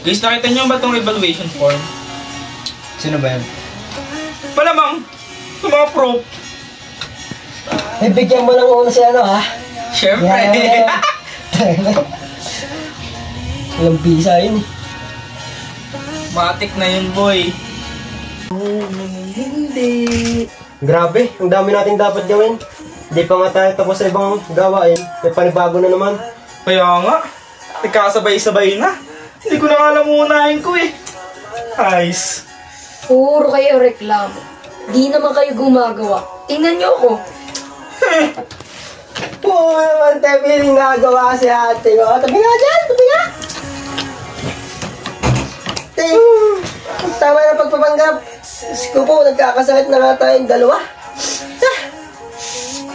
Guys, nakita nyo ba itong evaluation form? Sino ba yan? Malamang! Yung mga proof! Bibigyan mo lang muna si ano ha? Siyempre! Walang bisa yun eh. Matik na yun, boy. Hindi. Grabe, ang dami natin dapat gawin. Hindi pa nga tayo tapos sa ibang gawain. May panibago na naman. Kaya nga, nagkasabay-sabay na. Hindi ko na nga alam unahin ko eh. Ayos. Puro kayo reklamo. Di naman kayo gumagawa. Tingnan niyo ako. Oo naman, tayo piling nagawa si ate ko. Tabi nga dyan, tabi nga. Ting, tama na pagpapanggap. Diyos ko po, nagkakasakit na nga tayong dalawa.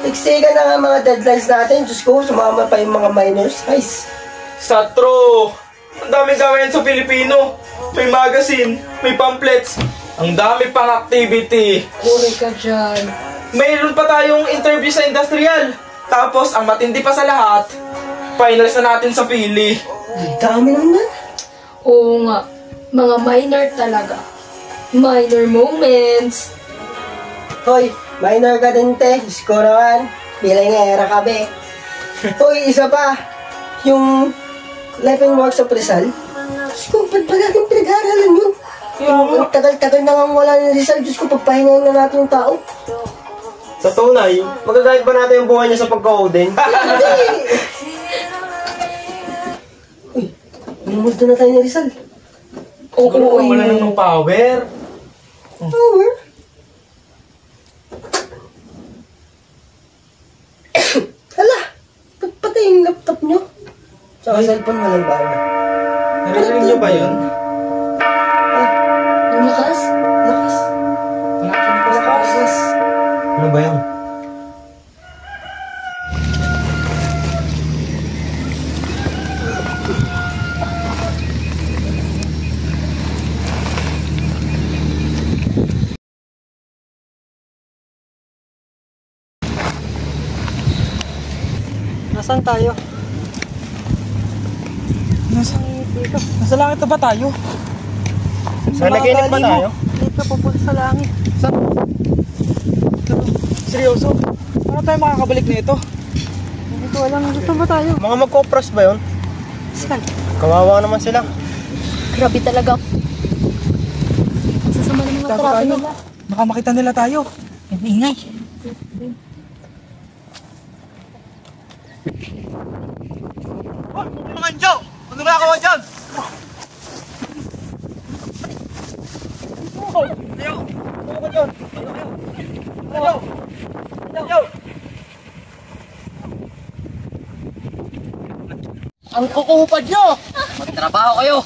Nagsiga na nga mga deadlines natin. Diyos ko, sumama pa yung mga minors. Guys. Satro! Ang dami gawin sa Pilipino. May magazine, may pamphlets. Ang dami pang activity. Puro ka dyan. Mayroon pa tayong interview sa industrial. Tapos, ang matindi pa sa lahat, finals na natin sa Pili. Ang dami naman. Oo nga. Mga minor talaga. Minor moments. Hoy, minor ka din, te. Diyos ko naman. Bilangera ka, be. Hoy, isa pa. Yung life and work sa Rizal. Diyos ko, ba't ba natin pinag-aaralan yun? Ang tagal-tagal na nga wala ng Rizal. Diyos ko, pagpahingayin na natin yung tao. Sa tunay, magagayad ba natin yung buhay niya sa pagka-odin? Uy, lumulto na tayo ni Rizal. Siguro wala na ng power. Power? Hala, patay yung laptop nyo. Sa cellphone walang power. Narinig nyo ba yun? Ang lakas. Lakas. Lakas. Ano ba yan? Nasaan tayo? Nasa langit na ba tayo? Sa naginip ba tayo? Dito papunta sa langit. Seryoso? Paano tayo makakabalik na ito? Hindi ko alam. Gusto ba tayo? Mga magkopras ba yun? Saan? Kawawa naman sila. Grabe talaga. Sasama ng mga Takot trato tayo. nila. Baka makita nila tayo. Ang ingay. Oh, mga Joe! Ano na ako dyan? Oh, ayaw! Ano ka dyan? Ayaw! Ayaw! Ang kukupad nyo! Magtrabaho kayo!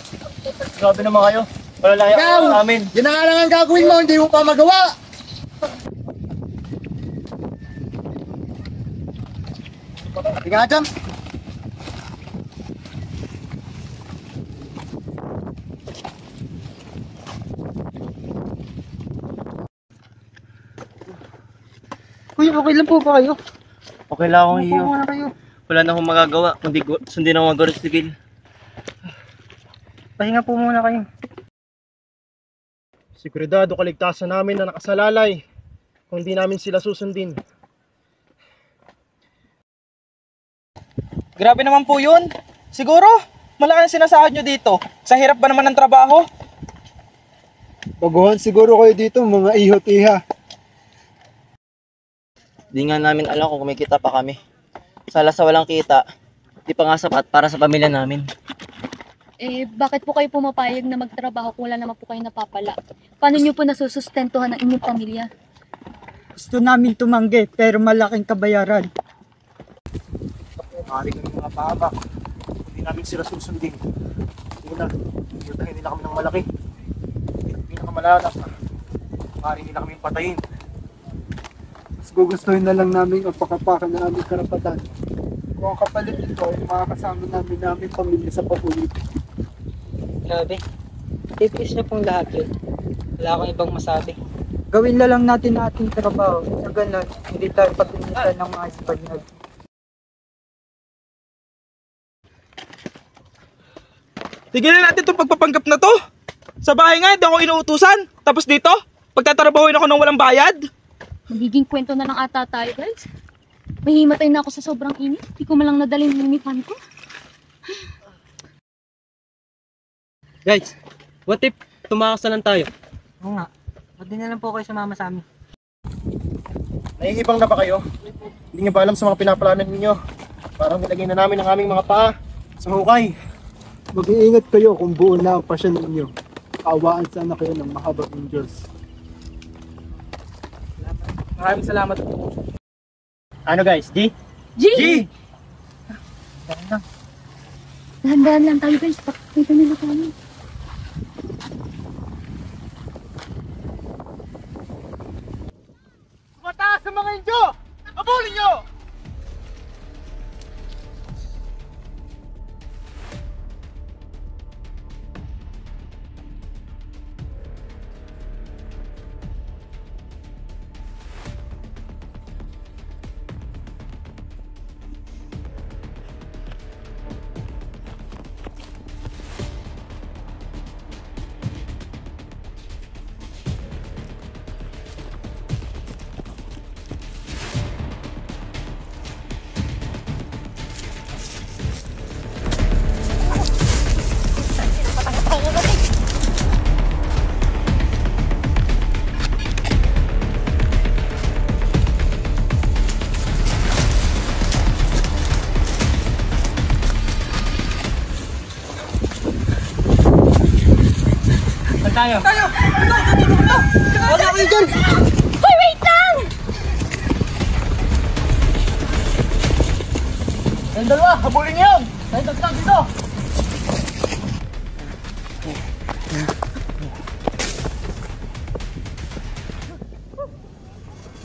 Grabe naman kayo. Wala lang Ikaw! sa amin. Yan na nga lang ang gagawin mo, hindi mo pa magawa! Hindi nga dyan! Kuya, okay lang po ba kayo? Okay lang akong Upo iyo. muna kayo. Wala na akong magagawa. Kundi sundin ako mag-restigil. Pahinga po muna kayo. Siguridado kaligtasan namin na nakasalalay kung di namin sila susundin. Grabe naman po yun. Siguro, malaki ang sinasahod nyo dito. Sa hirap ba naman ng trabaho? Baguhan siguro kayo dito, mga ihot-iha. Di nga namin alam kung kumikita pa kami. Sala sa walang kita, di pa nga sapat para sa pamilya namin. Eh, bakit po kayo pumapayag na magtrabaho kung wala naman po kayo napapala? Paano nyo po nasusustentuhan ang inyong pamilya? Gusto namin tumanggi pero malaking kabayaran. Maaari kami mga pahabak kung di namin sila susundin. Una, yutahin nila kami ng malaki. At pinakamalala, maaari nila kami patayin. Mas gugustuhin na lang namin ang pakapakan na aming karapatan. Kung ang kapalit ito ay makakasama namin pamilya sa pabulit. Grabe. Titiis na pong lahat yun. Wala akong ibang masabi. Gawin na lang natin ating trabaho. Sa ganun, hindi tayo pagpinitan ng mga Espanyol. Tigilan natin itong pagpapanggap na to. Sa bahay nga, hindi ako inuutusan. Tapos dito, pagtatrabahuin ako ng walang bayad. Magiging kwento na lang ata tayo, guys. Mahimatay na ako sa sobrang init. Hindi ko malang nadalhin yung unipan ko. Guys, what if tumakas na lang tayo? Oo nga. Ba't di na lang po kayo sumama sa amin? Nahihibang na ba kayo? Hindi niyo ba alam sa mga pinaplanan ninyo? Parang nilagay na namin ang aming mga paa sa hukay. Mag-iingat kayo kung buo na ang pasyon ninyo. Kaawaan sana kayo ng mahabang angels. Maraming salamat. Ano guys, G? G! Dahan-dahan lang tayo, guys. Pakita nila tayo. Mataas sa mga inyo! Abulin nyo! Tayo! Wala kayo dyan! Hoy, wait lang! Ang dalawa, habulin niyo yun! Tayo tagtag dito!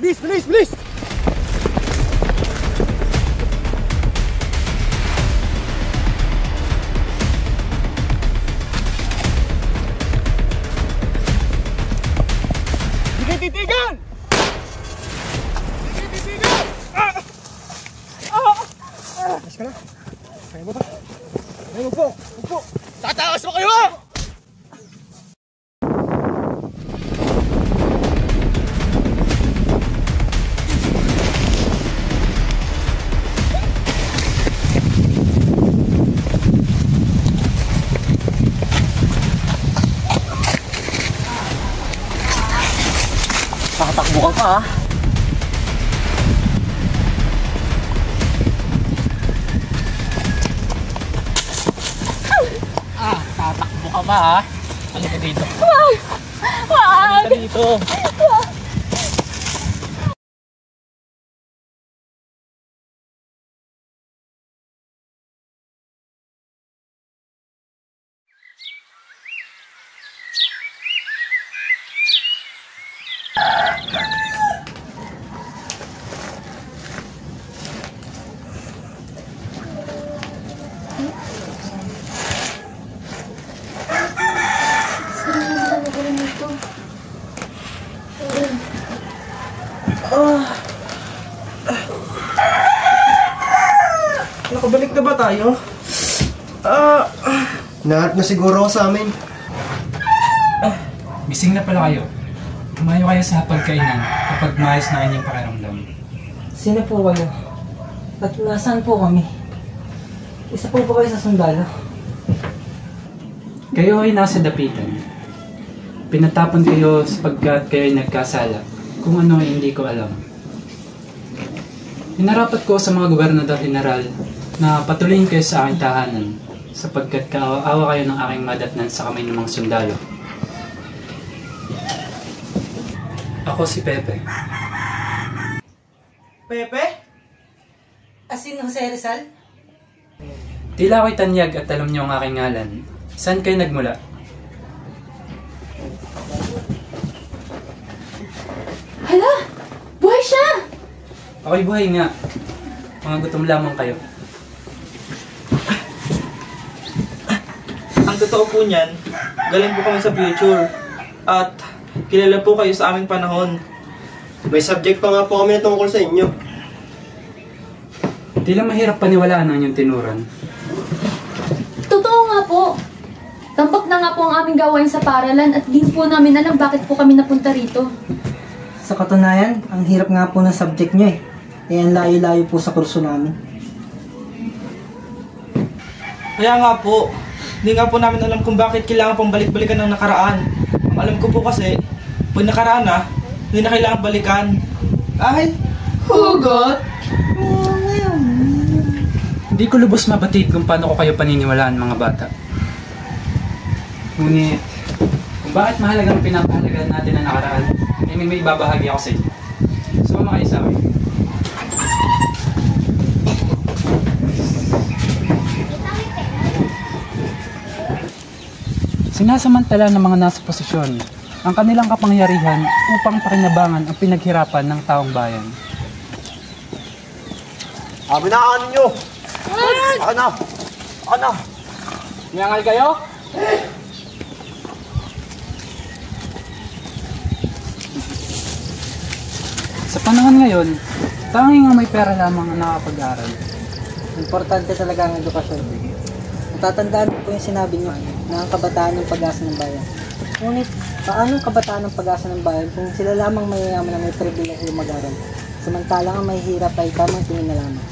Bilis! Bilis! Bilis! Sige titigan! Sige titigan! Ayos ka na? Kaya mo ba? Kaya mo po! Upo! Tataas mo kayo ha! Tatakbo ka pa ha? Tatakbo ka pa ha? Ano ka dito? Wag! Dito! Nakabalik na ba tayo? Naharap na siguro ako sa amin. Gising na pala kayo. Tumayo kayo sa hapagkainan kapag maayos na kanyang pakiramdam. Sino po kayo? At nasaan po kami? Isa po kayo sa sundalo? Kayo ay nasa dapitan. Pinatapon kayo sapagkat kayo ay nagkasala kung ano ay hindi ko alam. Hinarapat ko sa mga gobernador general na patuloyin kayo sa aking tahanan sapagkat kaawa kayo ng aking madatnan sa kamay ng mga sundalo. Ako si Pepe. Pepe? Asin Jose Rizal? Tila ako'y tanyag at alam niyo ang aking ngalan. Saan kayo nagmula? Hala! Buhay siya! Ako'y buhay nga. Mga gutom lamang kayo. Ang totoo po niyan, galing po kami sa future. At kilala po kayo sa aming panahon. May subject pa nga po kami na tungkol sa inyo. Tila mahirap paniwalaan ang inyong tinuran. Totoo nga po. Tampok na nga po ang aming gawain sa paralan at di po namin alam bakit po kami napunta rito. Sa katunayan, ang hirap nga po ng subject nyo eh. Eh, ang layo-layo po sa kurso namin. Kaya nga po, hindi nga po namin alam kung bakit kailangan pang balik-balikan ng nakaraan. Ang alam ko po kasi, pag nakaraan na, hindi na kailangan balikan. Ay, hugot! Hindi ko lubos mabatid kung paano ko kayo paniniwalaan mga bata. Ngunit, kung bakit mahalagang pinapahalagaan natin ang nakaraan, ay may ibabahagi ako sa inyo. Sumama kayo sa akin. Sinasamantala ng mga nasa posisyon ang kanilang kapangyarihan upang pakinabangan ang pinaghirapan ng taong bayan. Aminaan nyo! Ako na! Ako na! Miyangal kayo? Sa panahon ngayon, tanging ang may pera lamang ang nakapag-aral. Importante talaga ang edukasyon. Natatandaan po yung sinabi nyo na ang kabataan ng pag-asa ng bayan. Ngunit, paano ang kabataan ng pag-asa ng bayan kung sila lamang mayayaman na may pribilehiyo mag-aral? Samantalang ang may hirap ay tamang tingin na lamang.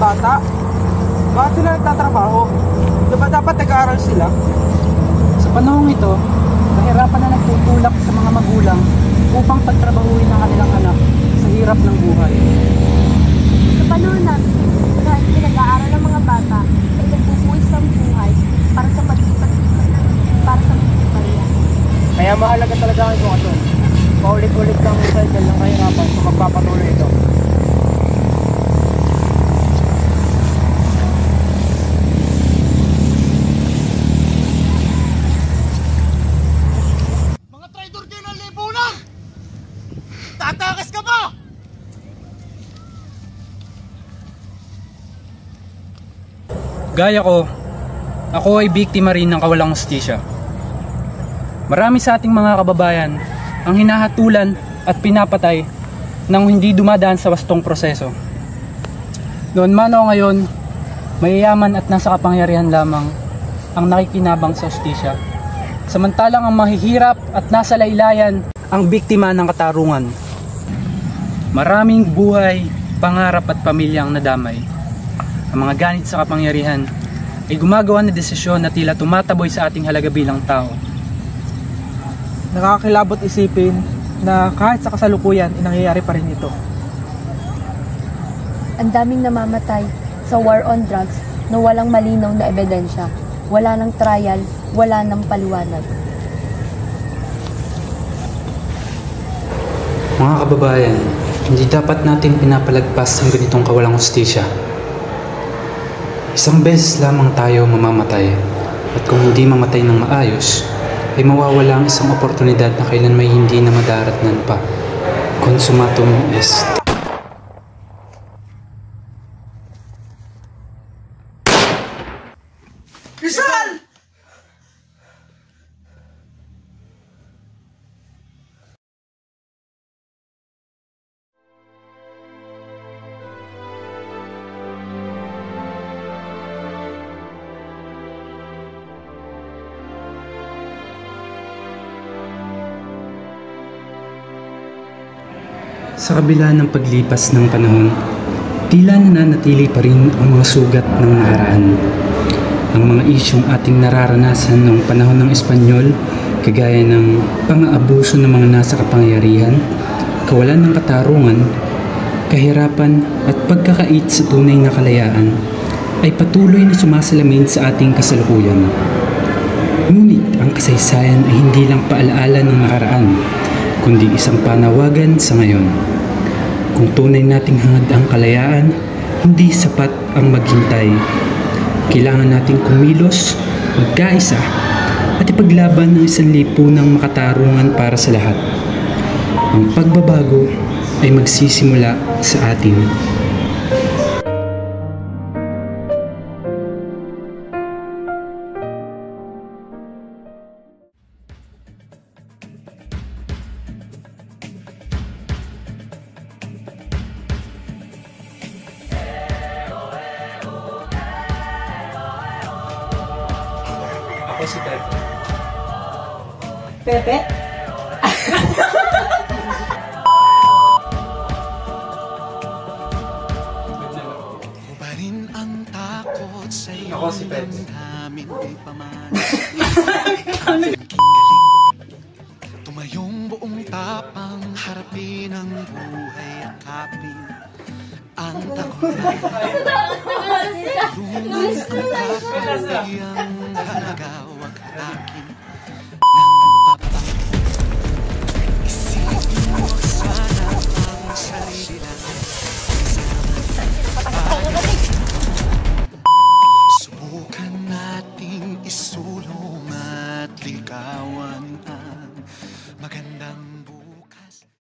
Bata? Bakit sila nagtatrabaho? Di ba dapat nag-aaral sila? Sa panahong ito, nahirapan na nagtutulak sa mga magulang upang pagtrabahuin ang kanilang anak sa hirap ng buhay. Sa panahon namin, kahit pinag-aaral ng mga bata, ay nagbubuhay sa buhay para sa pagsipat-sipat para sa pagsiparya. Kaya mahalaga talaga ang edukasyon. Paulit-ulit lang ang cycle ng kahirapan sa magpapatuloy ito. Gaya ko, ako ay biktima rin ng kawalang hustisya. Marami sa ating mga kababayan ang hinahatulan at pinapatay nang hindi dumadaan sa wastong proseso. Noon man o ngayon, mayayaman at nasa kapangyarihan lamang ang nakikinabang sa hustisya. Samantalang ang mahihirap at nasa laylayan ang biktima ng katarungan. Maraming buhay, pangarap at pamilyang nadamay. Ang mga ganit sa kapangyarihan ay gumagawa ng desisyon na tila tumataboy sa ating halaga bilang tao. Nakakakilabot isipin na kahit sa kasalukuyan, nangyayari pa rin ito. Ang daming namamatay sa war on drugs na walang malinaw na ebidensya. Wala ng trial, wala ng paliwanag. Mga kababayan, hindi dapat natin pinapalagpas ang ganitong kawalang hustisya. Isang beses lamang tayo mamamatay at kung hindi mamatay ng maayos, ay mawawala ang isang oportunidad na kailan may hindi na madaratnan pa. Consumatum est. Rizal! Sa kabila ng paglipas ng panahon, tila nananatili pa rin ang mga sugat ng nakaraan. Ang mga isyong ating nararanasan noong panahon ng Espanyol, kagaya ng pang-aabuso ng mga nasa kapangyarihan, kawalan ng katarungan, kahirapan at pagkakait sa tunay na kalayaan, ay patuloy na sumasalamin sa ating kasalukuyan. Ngunit ang kasaysayan ay hindi lang paalaala ng nakaraan, kundi isang panawagan sa ngayon. Kung tunay nating hangad ang kalayaan, hindi sapat ang maghintay. Kailangan nating kumilos, magkaisa, at ipaglaban ang isang lipunang makatarungan para sa lahat. Ang pagbabago ay magsisimula sa atin. Ako si Pepe. Pepe? Ako si Pepe. Tumayong buong tapang harapin ang buhay akapin ang takutan. Tulungan ang kakauwi ang halaga, wag